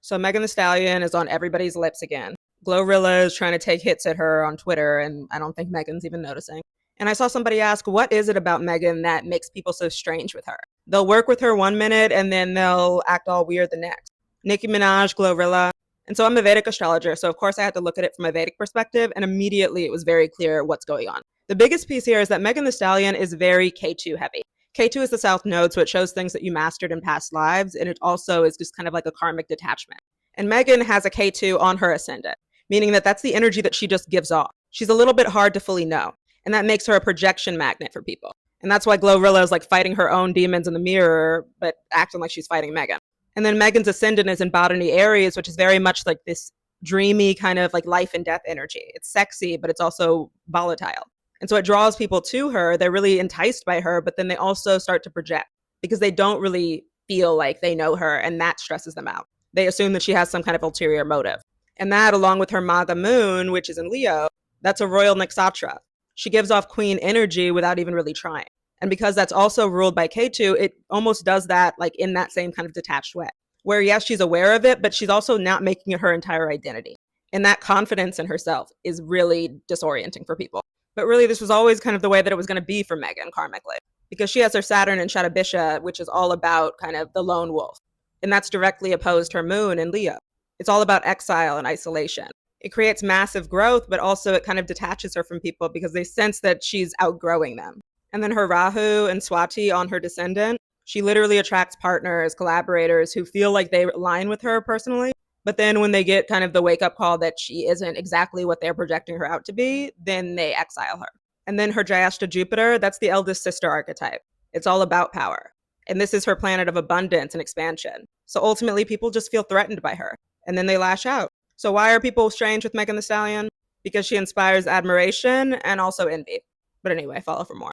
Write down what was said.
So Megan Thee Stallion is on everybody's lips again. Glorilla is trying to take hits at her on Twitter, and I don't think Megan's even noticing. And I saw somebody ask, what is it about Megan that makes people so strange with her? They'll work with her one minute and then they'll act all weird the next. Nicki Minaj, Glorilla. And so I'm a Vedic astrologer, so of course I had to look at it from a Vedic perspective, and immediately it was very clear what's going on. The biggest piece here is that Megan Thee Stallion is very K2 heavy. K2 is the South Node, so it shows things that you mastered in past lives, and it also is just kind of like a karmic detachment. And Megan has a K2 on her ascendant, meaning that that's the energy that she just gives off. She's a little bit hard to fully know, and that makes her a projection magnet for people. And that's why Glorilla is like fighting her own demons in the mirror, but acting like she's fighting Megan. And then Megan's ascendant is in Botany Aries, which is very much like this dreamy kind of like life and death energy. It's sexy, but it's also volatile. And so it draws people to her. They're really enticed by her, but then they also start to project because they don't really feel like they know her, and that stresses them out. They assume that she has some kind of ulterior motive. And that, along with her Maga moon, which is in Leo, that's a royal Naksatra. She gives off queen energy without even really trying. And because that's also ruled by K2, it almost does that like in that same kind of detached way. Where yes, she's aware of it, but she's also not making it her entire identity. And that confidence in herself is really disorienting for people. But really, this was always kind of the way that it was going to be for Megan karmically, because she has her Saturn in Shatabisha, which is all about kind of the lone wolf. And that's directly opposed to her moon in Leo. It's all about exile and isolation. It creates massive growth, but also it kind of detaches her from people because they sense that she's outgrowing them. And then her Rahu and Swati on her descendant, she literally attracts partners, collaborators who feel like they align with her personally. But then when they get kind of the wake up call that she isn't exactly what they're projecting her out to be, then they exile her. And then her Jayashta Jupiter, that's the eldest sister archetype. It's all about power. And this is her planet of abundance and expansion. So ultimately, people just feel threatened by her, and then they lash out. So why are people strange with Megan Thee Stallion? Because she inspires admiration and also envy. But anyway, follow for more.